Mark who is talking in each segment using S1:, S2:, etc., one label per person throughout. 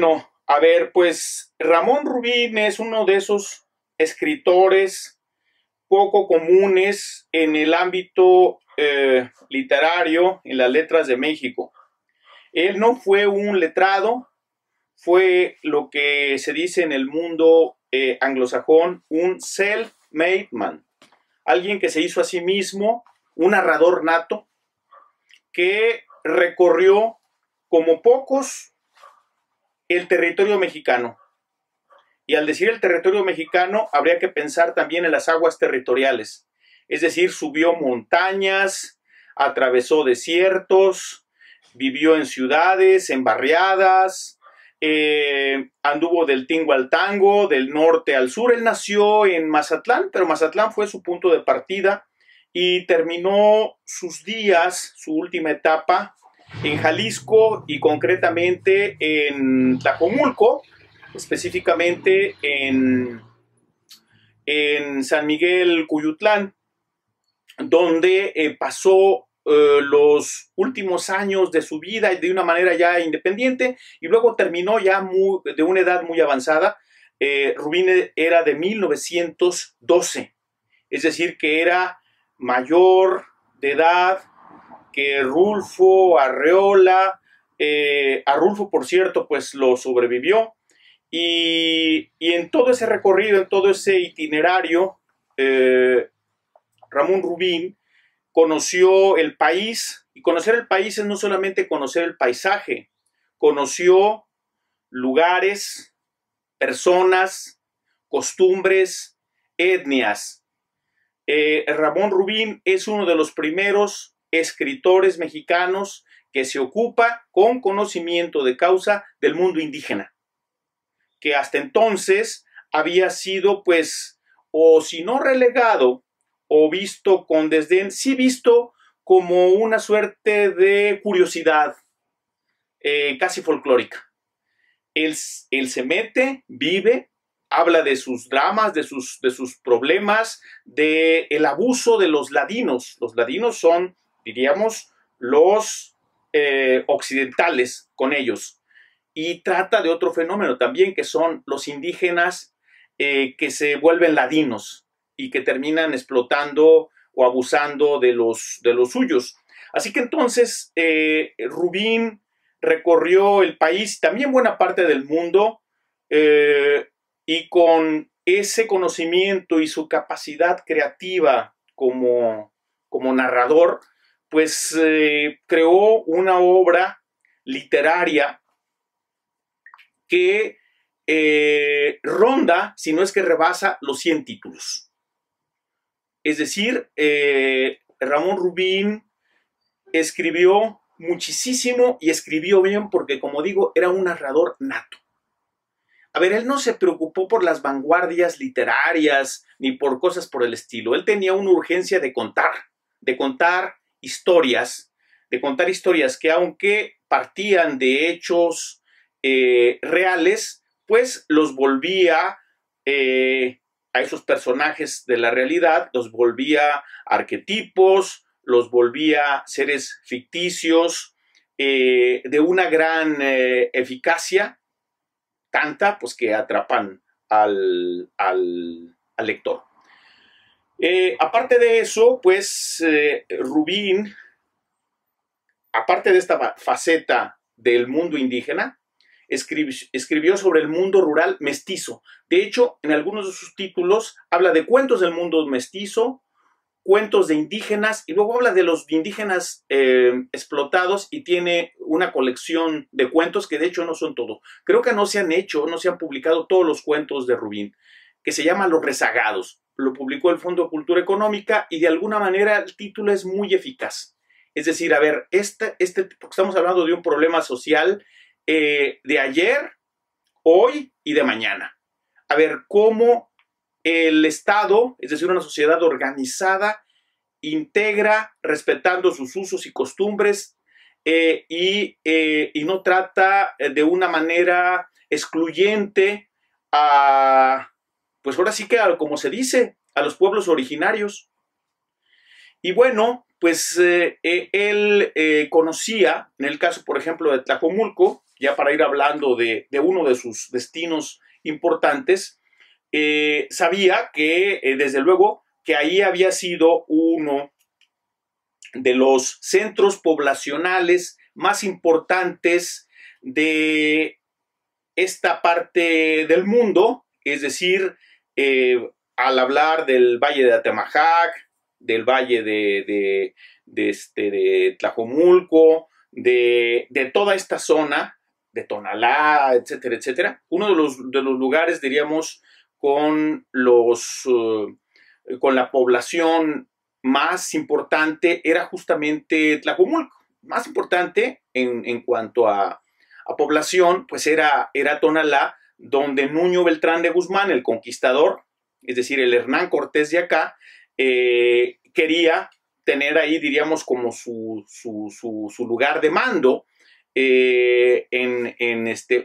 S1: Bueno, a ver, pues Ramón Rubín es uno de esos escritores poco comunes en el ámbito literario, en las letras de México. Él no fue un letrado, fue lo que se dice en el mundo anglosajón, un self-made man, alguien que se hizo a sí mismo un narrador nato que recorrió como pocos el territorio mexicano. Y al decir el territorio mexicano, habría que pensar también en las aguas territoriales. Es decir, subió montañas, atravesó desiertos, vivió en ciudades, en barriadas, anduvo del tingo al tango, del norte al sur. Él nació en Mazatlán, pero Mazatlán fue su punto de partida y terminó sus días, su última etapa, en Jalisco y concretamente en Tlajomulco, específicamente en San Miguel Cuyutlán, donde pasó los últimos años de su vida de una manera ya independiente y luego terminó ya de una edad muy avanzada. Rubín era de 1912, es decir, que era mayor de edad que Rulfo Arreola. A Rulfo, por cierto, pues lo sobrevivió. Y en todo ese recorrido, en todo ese itinerario, Ramón Rubín conoció el país, y conocer el país es no solamente conocer el paisaje, conoció lugares, personas, costumbres, etnias. Ramón Rubín es uno de los primeros escritores mexicanos que se ocupa con conocimiento de causa del mundo indígena, que hasta entonces había sido, pues, o si no relegado, o visto con desdén, sí visto como una suerte de curiosidad casi folclórica. Él se mete, vive, habla de sus dramas, de sus problemas, del abuso de los ladinos. Los ladinos son, diríamos, los occidentales con ellos. Y trata de otro fenómeno también, que son los indígenas que se vuelven ladinos y que terminan explotando o abusando de los suyos. Así que entonces Rubín recorrió el país, también buena parte del mundo, y con ese conocimiento y su capacidad creativa como narrador, pues creó una obra literaria que ronda, si no es que rebasa, los 100 títulos. Es decir, Ramón Rubín escribió muchísimo y escribió bien porque, como digo, era un narrador nato. A ver, él no se preocupó por las vanguardias literarias ni por cosas por el estilo. Él tenía una urgencia de contar historias, que aunque partían de hechos reales, pues los volvía a esos personajes de la realidad, los volvía arquetipos, los volvía seres ficticios de una gran eficacia, tanta pues que atrapan al lector. Aparte de eso, pues Rubín, aparte de esta faceta del mundo indígena, escribió sobre el mundo rural mestizo. De hecho, en algunos de sus títulos habla de cuentos del mundo mestizo, cuentos de indígenas, y luego habla de los indígenas explotados, y tiene una colección de cuentos que de hecho no son todo. Creo que no se han publicado todos los cuentos de Rubín, que se llama Los Rezagados. Lo publicó el Fondo de Cultura Económica y de alguna manera el título es muy eficaz. Es decir, a ver, porque estamos hablando de un problema social de ayer, hoy y de mañana. A ver, cómo el Estado, es decir, una sociedad organizada, integra respetando sus usos y costumbres y no trata de una manera excluyente pues ahora sí que como se dice, a los pueblos originarios. Y bueno, pues él conocía, en el caso, por ejemplo, de Tlajomulco, ya para ir hablando de uno de sus destinos importantes, sabía que, desde luego, que ahí había sido uno de los centros poblacionales más importantes de esta parte del mundo, es decir, al hablar del Valle de Atemajac, del Valle de Tlajomulco, de toda esta zona, de Tonalá, etcétera, etcétera, uno de los lugares, diríamos, con con la población más importante era justamente Tlajomulco. Más importante en cuanto a población, pues era Tonalá, donde Nuño Beltrán de Guzmán, el conquistador, es decir, el Hernán Cortés de acá, quería tener ahí, diríamos, como su lugar de mando,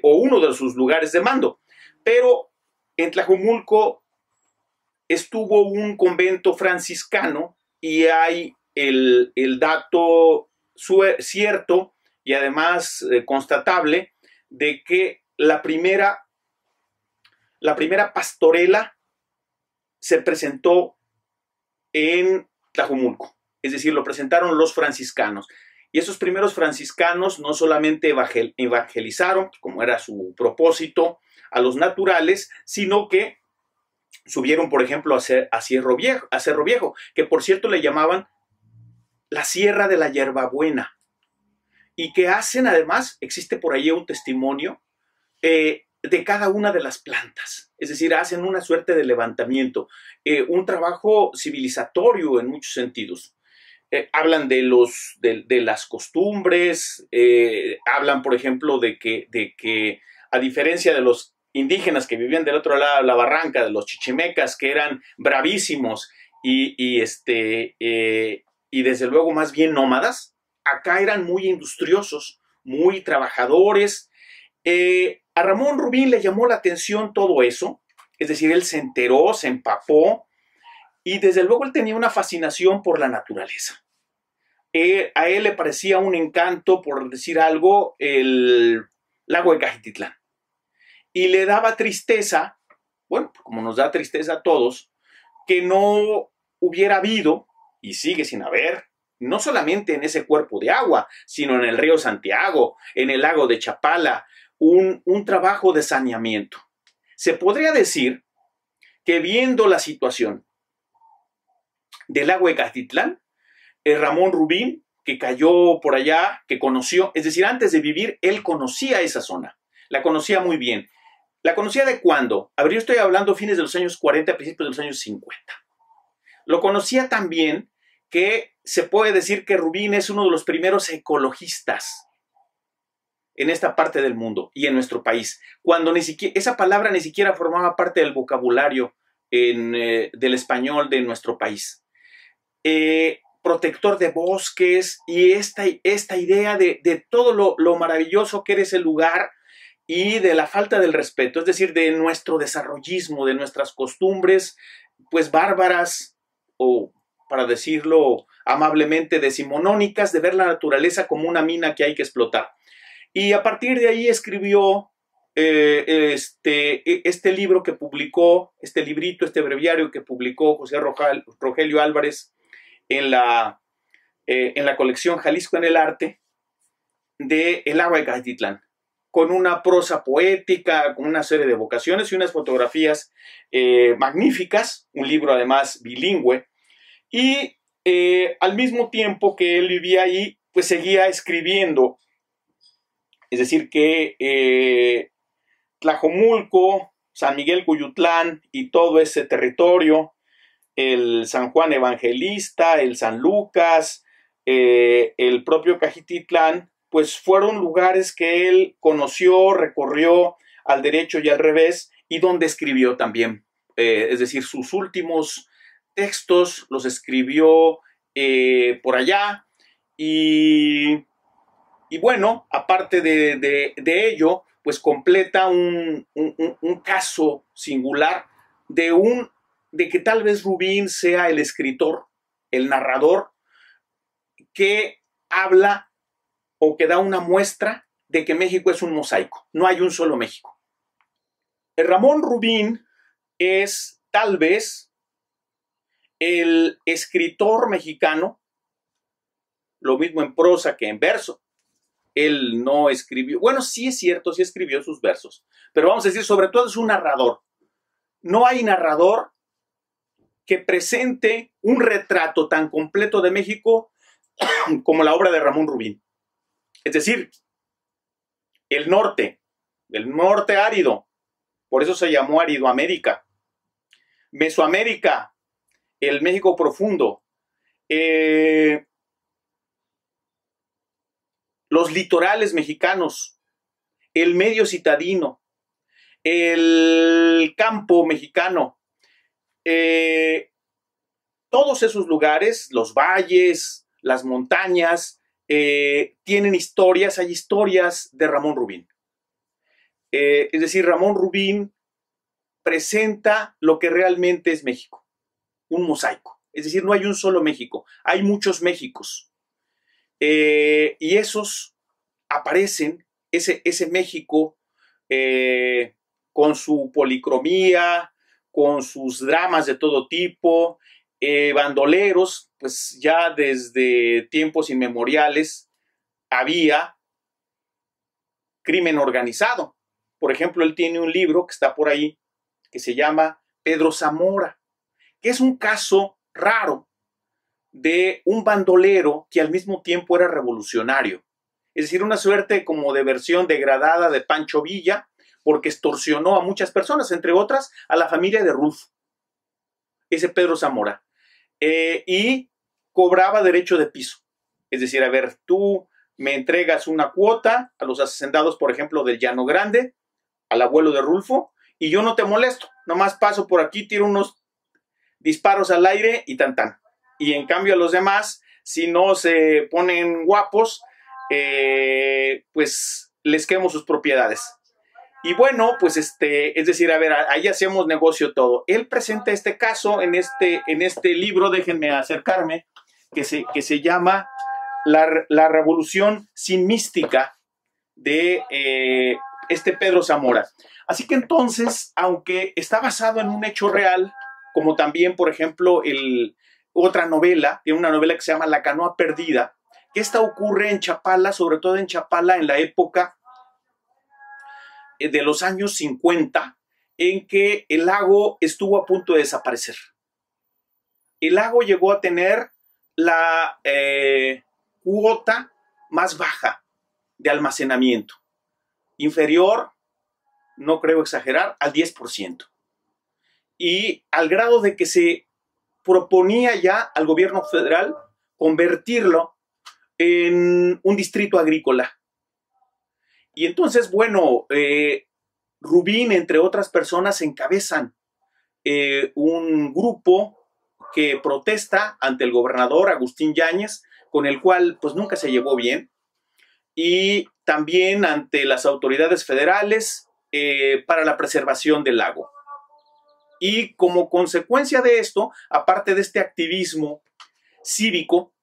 S1: o uno de sus lugares de mando. Pero en Tlajomulco estuvo un convento franciscano y hay el dato cierto y además constatable de que la primera pastorela se presentó en Tlajomulco, es decir, lo presentaron los franciscanos. Y esos primeros franciscanos no solamente evangelizaron, como era su propósito, a los naturales, sino que subieron, por ejemplo, a Cerro Viejo, que por cierto le llamaban la Sierra de la Hierbabuena, y que hacen, además, existe por ahí un testimonio de cada una de las plantas, es decir, hacen una suerte de levantamiento, un trabajo civilizatorio en muchos sentidos. Hablan de las costumbres, hablan, por ejemplo, de que a diferencia de los indígenas que vivían del otro lado de la barranca, de los chichimecas, que eran bravísimos y desde luego más bien nómadas, acá eran muy industriosos, muy trabajadores. A Ramón Rubín le llamó la atención todo eso, es decir, él se enteró, se empapó, y desde luego él tenía una fascinación por la naturaleza. A él le parecía un encanto, por decir algo, el lago de Cajititlán. Y le daba tristeza, bueno, como nos da tristeza a todos, que no hubiera habido, y sigue sin haber, no solamente en ese cuerpo de agua, sino en el río Santiago, en el lago de Chapala, un trabajo de saneamiento. Se podría decir que viendo la situación del lago de Cajititlán, Ramón Rubín, que cayó por allá, que conoció, es decir, antes de vivir, él conocía esa zona, la conocía muy bien. ¿La conocía de cuándo? A ver, yo estoy hablando fines de los años 40, principios de los años 50. Lo conocía tan bien que se puede decir que Rubín es uno de los primeros ecologistas en esta parte del mundo y en nuestro país, cuando esa palabra ni siquiera formaba parte del vocabulario del español de nuestro país. Protector de bosques y esta idea de todo lo maravilloso que era ese lugar y de la falta del respeto, es decir, de nuestro desarrollismo, de nuestras costumbres, pues bárbaras, o para decirlo amablemente, decimonónicas, de ver la naturaleza como una mina que hay que explotar. Y a partir de ahí escribió este libro que publicó, este librito, este breviario que publicó José Rogelio Álvarez en la colección Jalisco en el Arte, de El agua de Cajititlán, con una prosa poética, con una serie de evocaciones y unas fotografías magníficas, un libro además bilingüe, y al mismo tiempo que él vivía ahí, pues seguía escribiendo, es decir que Tlajomulco, San Miguel Cuyutlán y todo ese territorio, el San Juan Evangelista, el San Lucas, el propio Cajititlán, pues fueron lugares que él conoció, recorrió al derecho y al revés, y donde escribió también. Es decir, sus últimos textos los escribió por allá, y bueno, aparte de ello, pues completa un caso singular de que tal vez Rubín sea el escritor, el narrador, que habla o que da una muestra de que México es un mosaico, no hay un solo México. Ramón Rubín es tal vez el escritor mexicano, lo mismo en prosa que en verso. Él no escribió, bueno, sí es cierto, sí escribió sus versos, pero vamos a decir, sobre todo es un narrador. No hay narrador que presente un retrato tan completo de México como la obra de Ramón Rubín. Es decir, el norte árido, por eso se llamó Aridoamérica. Mesoamérica, el México profundo, los litorales mexicanos, el medio citadino, el campo mexicano, todos esos lugares, los valles, las montañas, tienen historias, hay historias de Ramón Rubín. Es decir, Ramón Rubín presenta lo que realmente es México, un mosaico. Es decir, no hay un solo México, hay muchos Méxicos. Y esos aparecen, ese México con su policromía, con sus dramas de todo tipo, bandoleros, pues ya desde tiempos inmemoriales había crimen organizado. Por ejemplo, él tiene un libro que está por ahí, que se llama Pedro Zamora, que es un caso raro de un bandolero que al mismo tiempo era revolucionario. Es decir, una suerte como de versión degradada de Pancho Villa, porque extorsionó a muchas personas, entre otras a la familia de Rulfo, ese Pedro Zamora, y cobraba derecho de piso. Es decir, a ver, tú me entregas una cuota a los hacendados, por ejemplo, del Llano Grande, al abuelo de Rulfo, y yo no te molesto, nomás paso por aquí, tiro unos disparos al aire y tan tan. Y en cambio a los demás, si no se ponen guapos, pues les quemo sus propiedades. Y bueno, pues es decir, a ver, ahí hacemos negocio todo. Él presenta este caso en este libro, déjenme acercarme, que se llama La Revolución sin Mística, de Pedro Zamora. Así que entonces, aunque está basado en un hecho real, como también, por ejemplo, otra novela, tiene una novela que se llama La Canoa Perdida, que esta ocurre en Chapala, sobre todo en Chapala, en la época de los años 50, en que el lago estuvo a punto de desaparecer. El lago llegó a tener la cuota más baja de almacenamiento, inferior, no creo exagerar, al 10%. Y al grado de que se proponía ya al gobierno federal convertirlo en un distrito agrícola. Y entonces, bueno, Rubín, entre otras personas, encabezan un grupo que protesta ante el gobernador Agustín Yáñez, con el cual pues nunca se llevó bien, y también ante las autoridades federales para la preservación del lago. Y como consecuencia de esto, aparte de este activismo cívico,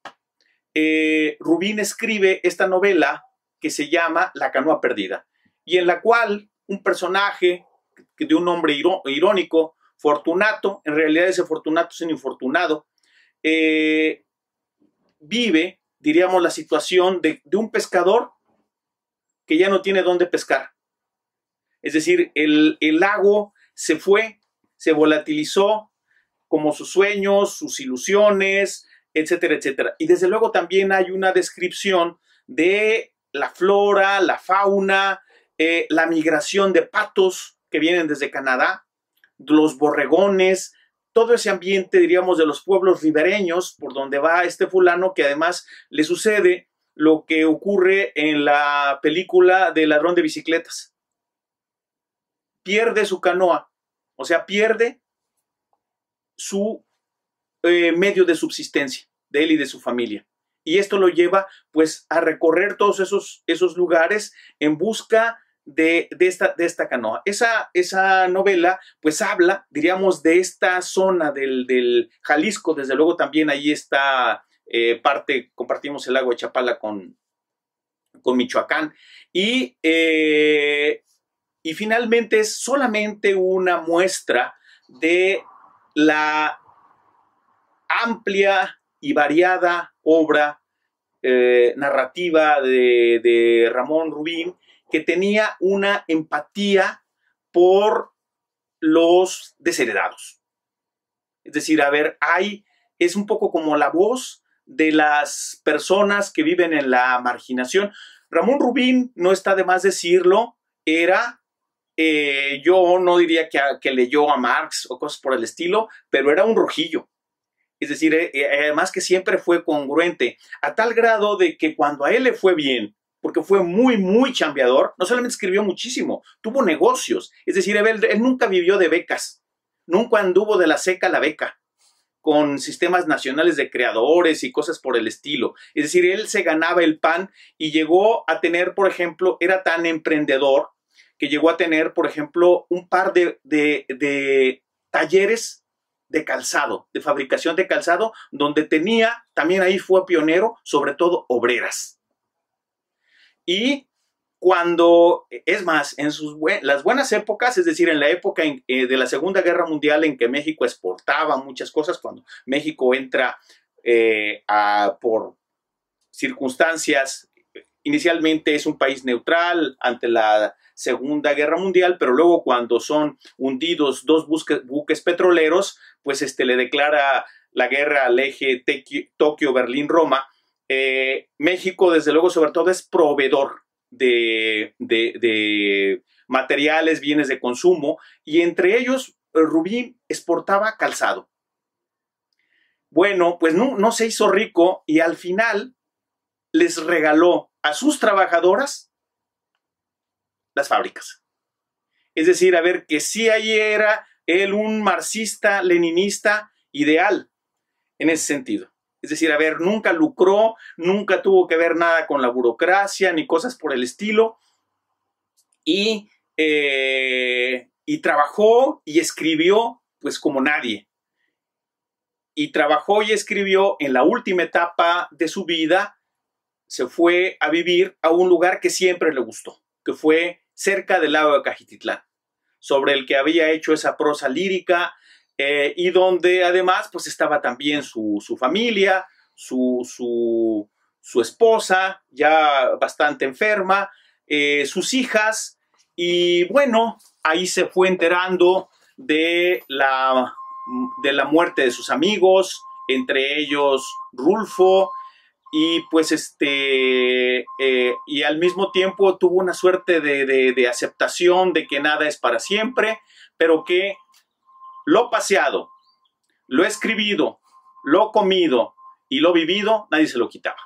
S1: Rubín escribe esta novela que se llama La Canoa Perdida, y en la cual un personaje de un nombre irónico, Fortunato, en realidad ese Fortunato es un infortunado, vive, diríamos, la situación de un pescador que ya no tiene dónde pescar. Es decir, el lago se fue, se volatilizó, como sus sueños, sus ilusiones, etcétera, etcétera. Y desde luego también hay una descripción de la flora, la fauna, la migración de patos que vienen desde Canadá, los borregones, todo ese ambiente, diríamos, de los pueblos ribereños por donde va este fulano, que además le sucede lo que ocurre en la película de Ladrón de Bicicletas. Pierde su canoa, o sea, pierde su medio de subsistencia de él y de su familia. Y esto lo lleva pues a recorrer todos esos lugares en busca de esta canoa. Esa novela pues habla, diríamos, de esta zona del Jalisco. Desde luego también ahí está parte, compartimos el lago de Chapala con con Michoacán. Y finalmente es solamente una muestra de la amplia y variada obra narrativa de Ramón Rubín, que tenía una empatía por los desheredados. Es decir, a ver, es un poco como la voz de las personas que viven en la marginación. Ramón Rubín, no está de más decirlo, era, yo no diría que leyó a Marx o cosas por el estilo, pero era un rojillo. Es decir, además que siempre fue congruente, a tal grado de que cuando a él le fue bien, porque fue muy, muy chambeador, no solamente escribió muchísimo, tuvo negocios. Es decir, él nunca vivió de becas, nunca anduvo de la seca a la beca, con sistemas nacionales de creadores y cosas por el estilo. Es decir, él se ganaba el pan y llegó a tener, por ejemplo, era tan emprendedor que llegó a tener, por ejemplo, un par de talleres de calzado, de fabricación de calzado, donde tenía, también ahí fue pionero, sobre todo obreras. Y cuando, es más, en las buenas épocas, es decir, en la época de la Segunda Guerra Mundial, en que México exportaba muchas cosas, cuando México entra por circunstancias, inicialmente es un país neutral ante la Segunda Guerra Mundial, pero luego cuando son hundidos dos buques petroleros, pues le declara la guerra al eje Tokio, Berlín, Roma. México, desde luego, sobre todo es proveedor de materiales, bienes de consumo, y entre ellos Rubín exportaba calzado. Bueno, pues no se hizo rico y al final les regaló a sus trabajadoras las fábricas. Es decir, a ver, que sí ahí era él un marxista, leninista ideal en ese sentido. Es decir, a ver, nunca lucró, nunca tuvo que ver nada con la burocracia ni cosas por el estilo. Y trabajó y escribió pues como nadie. Y trabajó y escribió en la última etapa de su vida. Se fue a vivir a un lugar que siempre le gustó, que fue cerca del lago de Cajititlán, sobre el que había hecho esa prosa lírica, y donde además pues estaba también su familia, su esposa, ya bastante enferma, sus hijas, y bueno, ahí se fue enterando de la muerte de sus amigos, entre ellos Rulfo, y pues y al mismo tiempo tuvo una suerte de aceptación de que nada es para siempre, pero que lo paseado, lo escribido, lo comido y lo vivido, nadie se lo quitaba.